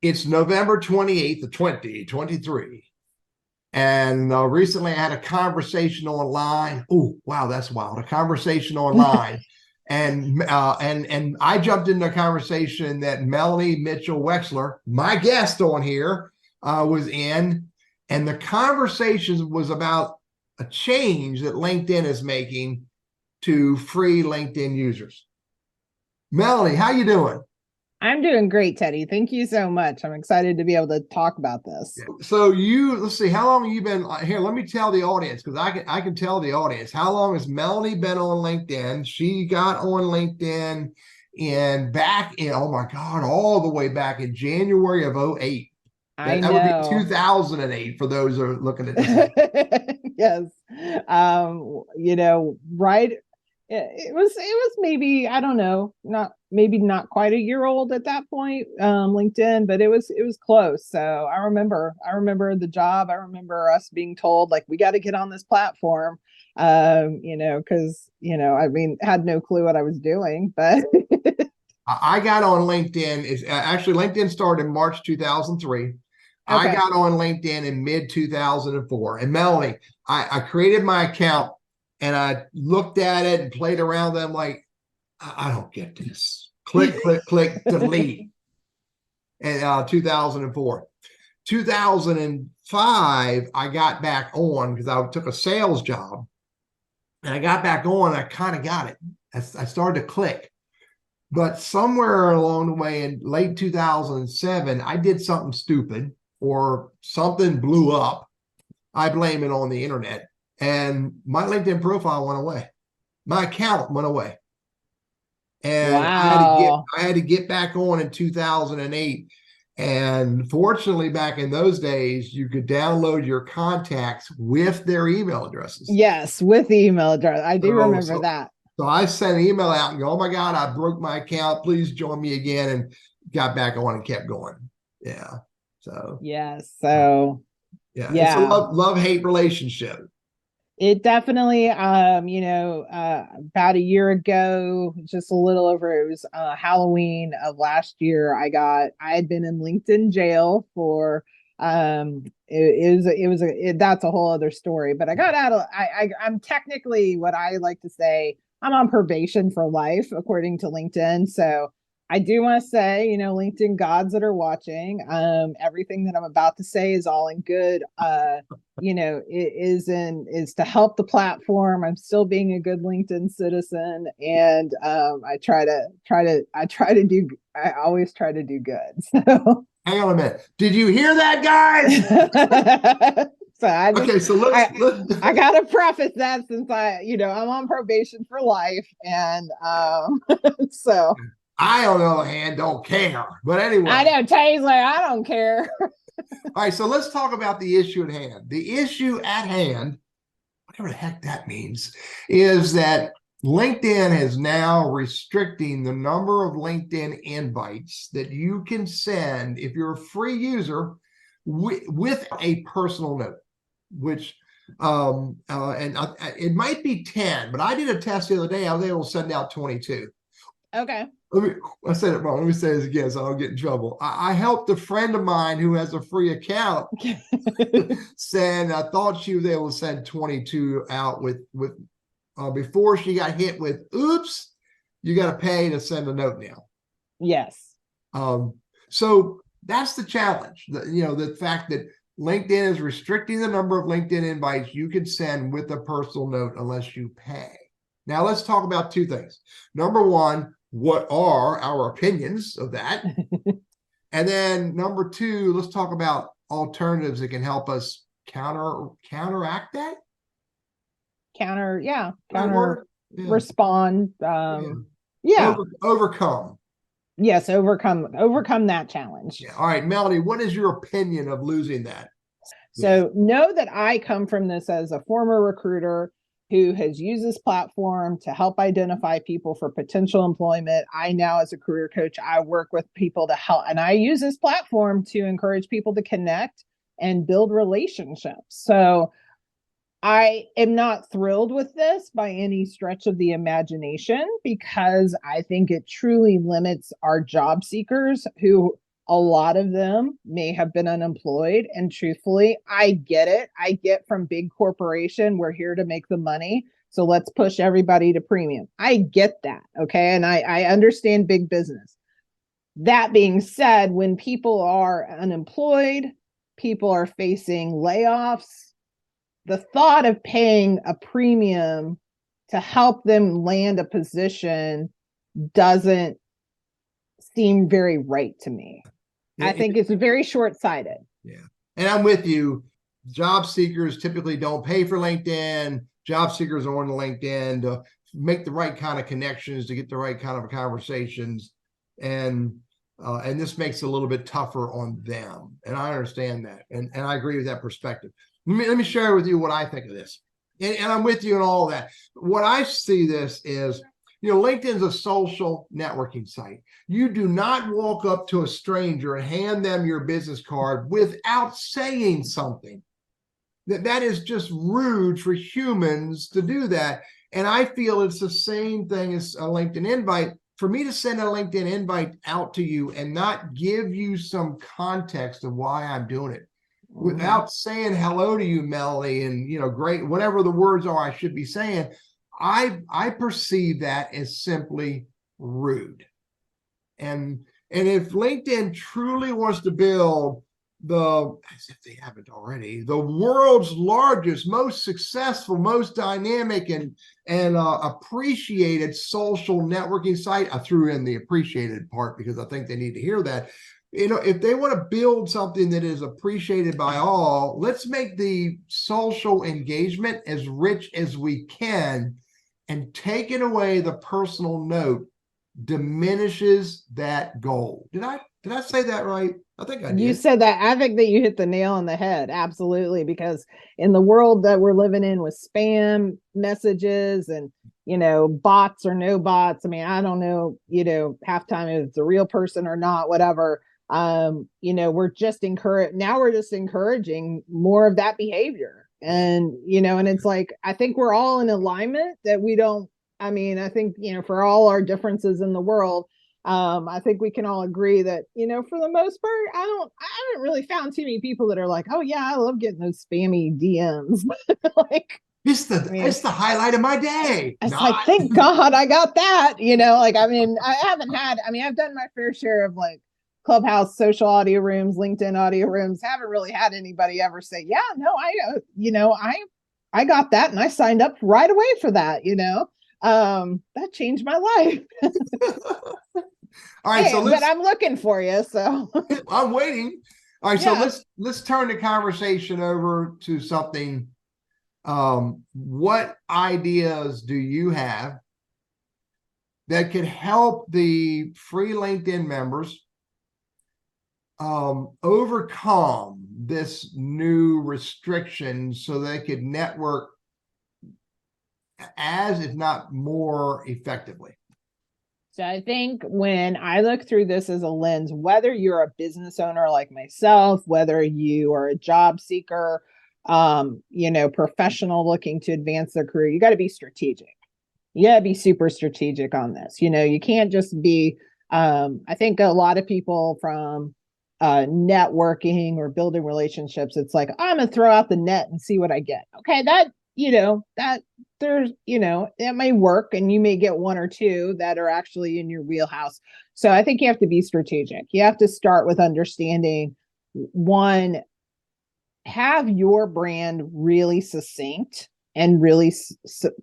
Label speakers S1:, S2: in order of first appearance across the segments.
S1: It's November 28th of 2023. And recently I had a conversation online. Oh, wow, that's wild. A conversation online. And I jumped into a conversation that Melanie Mitchell Wexler, my guest on here, was in. And the conversation was about a change that LinkedIn is making to free LinkedIn users. Melanie, how you doing?
S2: I'm doing great, Teddy. Thank you so much. I'm excited to be able to talk about this.
S1: So let's see, how long have you been here? Let me tell the audience, because I can tell the audience. How long has Melanie been on LinkedIn? She got on LinkedIn oh my God, all the way back in January of '08.
S2: I
S1: That would be
S2: know.
S1: 2008 for those who are looking at this.
S2: Yes. Right. It was maybe, I don't know, not quite a year old at that point, LinkedIn, but it was close. So I remember the job. I remember us being told, like, we got to get on this platform. Because I mean, had no clue what I was doing, but
S1: I got on LinkedIn. Is actually LinkedIn started in March 2003. I
S2: okay.
S1: got on LinkedIn in mid 2004. And Melanie, I created my account and I looked at it and played around with it. I'm like, I don't get this. Click, click, click, delete. And 2004. 2005, I got back on because I took a sales job and I got back on. I kind of got it. I started to click. But somewhere along the way in late 2007, I did something stupid or something blew up. I blame it on the internet. And my LinkedIn profile went away. My account went away. And
S2: Wow.
S1: I had to get back on in 2008. And fortunately, back in those days, you could download your contacts with their email addresses.
S2: Yes, with the email address. I do
S1: So,
S2: remember
S1: so,
S2: that.
S1: so I sent an email out and go, oh my God, I broke my account. Please join me again. And got back on and kept going. Yeah. So,
S2: Yes.
S1: uh,
S2: So
S1: yeah, it's a
S2: yeah.
S1: love hate relationship.
S2: It definitely, about a year ago, just a little over, it was Halloween of last year. I had been in LinkedIn jail for, that's a whole other story. But I got out of, I'm technically, what I like to say, I'm on probation for life, according to LinkedIn. So I do want to say, LinkedIn gods that are watching, everything that I'm about to say is all in good. Is to help the platform. I'm still being a good LinkedIn citizen, and I always try to do good. So
S1: Hang on a minute. Did you hear that, guys?
S2: so I just
S1: Okay, so
S2: I gotta preface that, since I'm on probation for life, and so
S1: I, on the other hand, don't care. But
S2: I
S1: anyway,
S2: know Tay's like, I don't care.
S1: all right, so let's talk about the issue at hand. The issue at hand, whatever the heck that means, is that LinkedIn is now restricting the number of LinkedIn invites that you can send if you're a free user with a personal note, which it might be 10, but I did a test the other day. I was able to send out 22.
S2: Okay.
S1: I said it wrong. Let me say this again so I don't get in trouble. I helped a friend of mine who has a free account send, I thought she was able to send 22 out with before she got hit with, oops, you got to pay to send a note now.
S2: Yes.
S1: Um, so that's the challenge. The fact that LinkedIn is restricting the number of LinkedIn invites you can send with a personal note unless you pay. Now let's talk about two things. Number one, what are our opinions of that? And then number two, let's talk about alternatives that can help us counteract that. Right
S2: Counter
S1: word? Yeah.
S2: respond.
S1: Yeah.
S2: Yeah.
S1: Overcome.
S2: Yes, overcome that challenge.
S1: Yeah. All right, Melanie, what is your opinion of losing that? Yeah.
S2: So know that I come from this as a former recruiter who has used this platform to help identify people for potential employment. I now, as a career coach, I work with people to help, and I use this platform to encourage people to connect and build relationships. So I am not thrilled with this by any stretch of the imagination, because I think it truly limits our job seekers, who a lot of them may have been unemployed. And truthfully, I get it. I get from big corporation, we're here to make the money. So let's push everybody to premium. I get that. Okay. And I understand big business. That being said, when people are unemployed, people are facing layoffs, the thought of paying a premium to help them land a position doesn't seem very right to me. I think it's very short-sighted.
S1: Yeah. And I'm with you. Job seekers typically don't pay for LinkedIn. Job seekers are on LinkedIn to make the right kind of connections, to get the right kind of conversations. And this makes it a little bit tougher on them. And I understand that. And I agree with that perspective. Let me share with you what I think of this. And I'm with you in all that. What I see this is, LinkedIn's a social networking site. You do not walk up to a stranger and hand them your business card without saying something. That is just rude for humans to do that. And I feel it's the same thing as a LinkedIn invite. For me to send a LinkedIn invite out to you and not give you some context of why I'm doing it, without saying hello to you, Melanie, and great, whatever the words are I should be saying, I perceive that as simply rude. And if LinkedIn truly wants to build as if they haven't already, the world's largest, most successful, most dynamic and appreciated social networking site, I threw in the appreciated part because I think they need to hear that. If they want to build something that is appreciated by all, let's make the social engagement as rich as we can, and taking away the personal note diminishes that goal. Did I say that right? I think I did.
S2: You said that. I think that you hit the nail on the head. Absolutely. Because in the world that we're living in with spam messages and, bots or no bots, I mean, I don't know, halftime if it's a real person or not, whatever. We're just encouraging more of that behavior. And, and it's like, I think we're all in alignment that we don't, I think, for all our differences in the world, I think we can all agree that, for the most part, I haven't really found too many people that are like, oh yeah, I love getting those spammy DMs. Like,
S1: it's the highlight of my day.
S2: It's like, thank God I got that, I've done my fair share of like Clubhouse social audio rooms, LinkedIn audio rooms. Haven't really had anybody ever say, yeah, no, I got that and I signed up right away for that, that changed my life.
S1: All right,
S2: but I'm looking for you, so
S1: I'm waiting. All right, so let's turn the conversation over to something. What ideas do you have that could help the free LinkedIn members overcome this new restriction so they could network as, if not more, effectively?
S2: So I think when I look through this as a lens, whether you're a business owner like myself, whether you are a job seeker, professional looking to advance their career, you got to be strategic. You got to be super strategic on this. You can't just be, I think a lot of people from networking or building relationships, it's like, I'm going to throw out the net and see what I get. Okay. It may work and you may get one or two that are actually in your wheelhouse. So I think you have to be strategic. You have to start with understanding, one, have your brand really succinct and really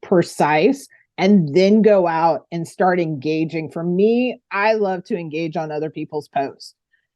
S2: precise, and then go out and start engaging. For me, I love to engage on other people's posts.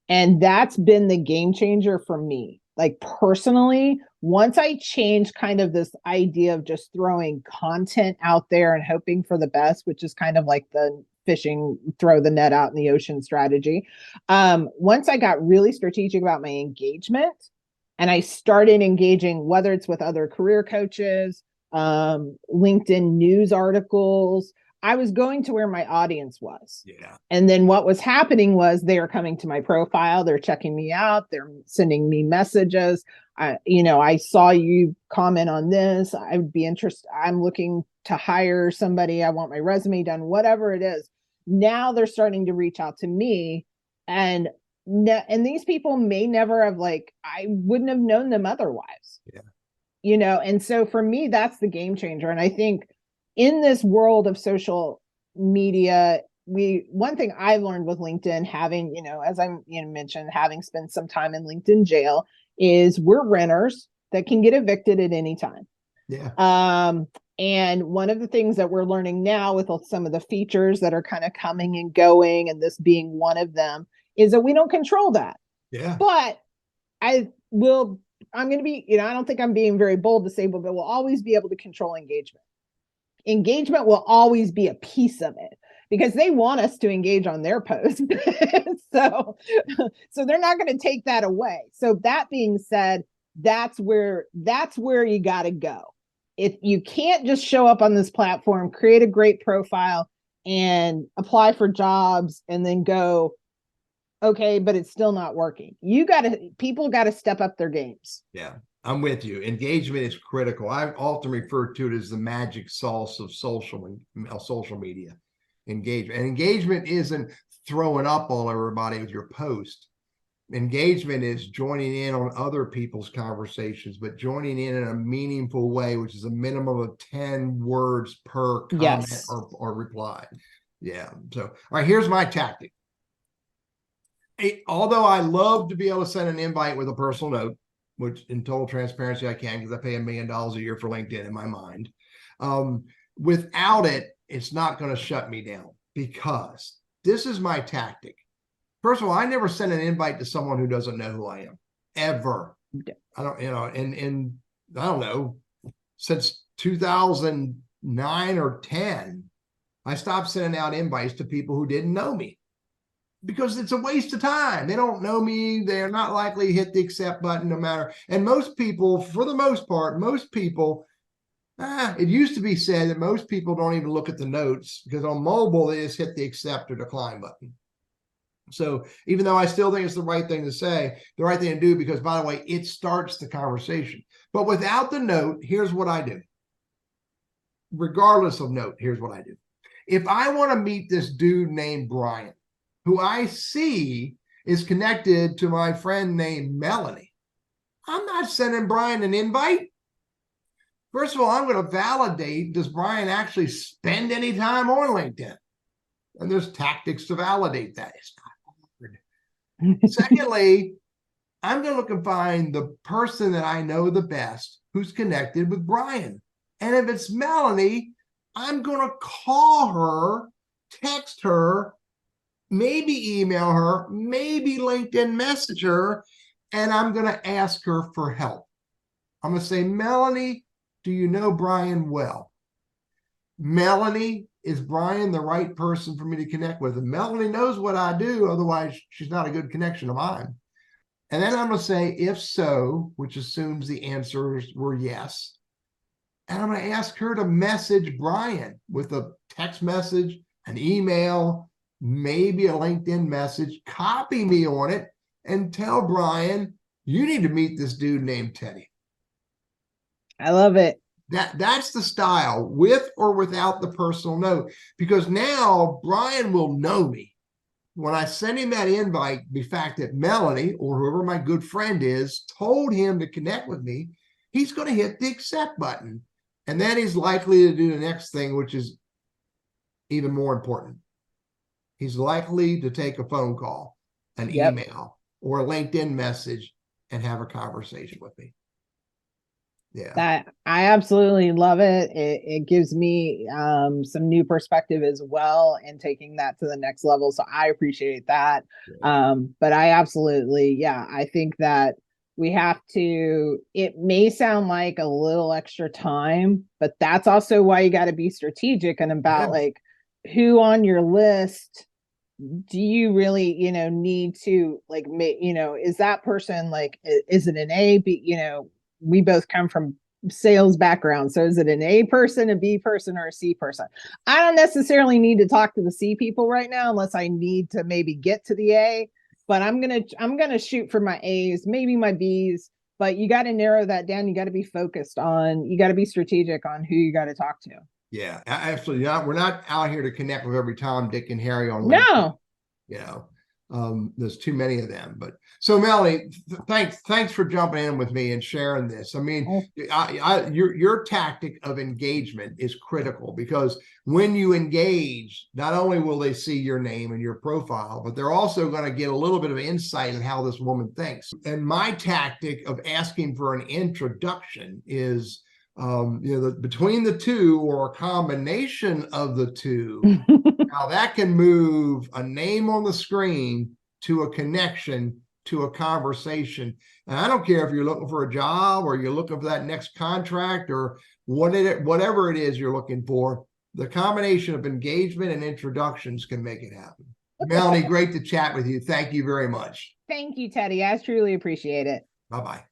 S2: And that's been the game changer for me. Like personally, once I changed kind of this idea of just throwing content out there and hoping for the best, which is kind of like the fishing, throw the net out in the ocean strategy. Once I got really strategic about my engagement and I started engaging, whether it's with other career coaches, LinkedIn news articles, I was going to where my audience was.
S1: Yeah.
S2: And then what was happening was they are coming to my profile, they're checking me out, they're sending me messages. I saw you comment on this. I would be interested. I'm looking to hire somebody. I want my resume done, whatever it is. Now they're starting to reach out to me. And no, and these people may never have, like, I wouldn't have known them otherwise.
S1: Yeah.
S2: You know, and so for me, that's the game changer. And I think in this world of social media, one thing I learned with LinkedIn, having, you know, as I mentioned, having spent some time in LinkedIn jail, is we're renters that can get evicted at any time.
S1: Yeah.
S2: And one of the things that we're learning now with some of the features that are kind of coming and going, and this being one of them, is that we don't control that.
S1: Yeah.
S2: But I'm going to be, you know, I don't think I'm being very bold to say, but we'll always be able to control engagement. Engagement will always be a piece of it because they want us to engage on their post. so they're not going to take that away. So that being said, that's where you got to go. If you can't just show up on this platform, create a great profile and apply for jobs and then go, okay, but it's still not working. People got to step up their games.
S1: Yeah, I'm with you. Engagement is critical. I often refer to it as the magic sauce of social media. Engagement. And engagement isn't throwing up all everybody with your post. Engagement is joining in on other people's conversations, but joining in a meaningful way, which is a minimum of 10 words per comment or reply. Yeah. So, all right, here's my tactic. Although I love to be able to send an invite with a personal note, which in total transparency I can because I pay $1 million a year for LinkedIn in my mind. Without it, it's not going to shut me down because this is my tactic. First of all, I never send an invite to someone who doesn't know who I am, ever. I don't, you know, and I don't know, since 2009 or 10, I stopped sending out invites to people who didn't know me because it's a waste of time. They don't know me. They're not likely to hit the accept button no matter. And most people, for the most part, it used to be said that most people don't even look at the notes because on mobile, they just hit the accept or decline button. So even though I still think it's the right thing to say, the right thing to do, because by the way, it starts the conversation. But without the note, here's what I do. Regardless of note, here's what I do. If I want to meet this dude named Brian, who I see is connected to my friend named Melanie, I'm not sending Brian an invite. First of all, I'm going to validate, does Brian actually spend any time on LinkedIn? And there's tactics to validate that. It's not hard. Secondly, I'm going to look and find the person that I know the best who's connected with Brian. And if it's Melanie, I'm going to call her, text her, maybe email her, maybe LinkedIn message her, and I'm going to ask her for help. I'm going to say, Melanie, do you know Brian well? Melanie, is Brian the right person for me to connect with? And Melanie knows what I do. Otherwise, she's not a good connection of mine. And then I'm going to say, if so, which assumes the answers were yes. And I'm going to ask her to message Brian with a text message, an email, maybe a LinkedIn message, copy me on it, and tell Brian, you need to meet this dude named Teddy.
S2: I love it.
S1: That's the style, with or without the personal note, because now Brian will know me. When I send him that invite, the fact that Melanie or whoever my good friend is told him to connect with me, he's going to hit the accept button. And then he's likely to do the next thing, which is even more important. He's likely to take a phone call, an email, or a LinkedIn message and have a conversation with me. Yeah,
S2: that I absolutely love it. It gives me some new perspective as well, and taking that to the next level. So I appreciate that. But I absolutely, I think that we have to, it may sound like a little extra time, but that's also why you got to be strategic and about like who on your list do you really, need to like, is that person like, is it an A, B, we both come from sales background. So is it an A person, a B person, or a C person? I don't necessarily need to talk to the C people right now unless I need to maybe get to the A, but I'm going to shoot for my A's, maybe my B's, but you got to narrow that down. You got to be focused on, you got to be strategic on who you got to talk to.
S1: Yeah, absolutely. We're not out here to connect with every Tom, Dick, and Harry on LinkedIn.
S2: No.
S1: There's too many of them. But so Melanie, thanks for jumping in with me and sharing this. I mean, your tactic of engagement is critical, because when you engage, not only will they see your name and your profile, but they're also going to get a little bit of insight in how this woman thinks. And my tactic of asking for an introduction is, between the two, or a combination of the two, how that can move a name on the screen to a connection, to a conversation. And I don't care if you're looking for a job, or you're looking for that next contract, or whatever it is you're looking for, the combination of engagement and introductions can make it happen. Melanie, great to chat with you. Thank you very much.
S2: Thank you, Teddy. I truly appreciate it.
S1: Bye-bye.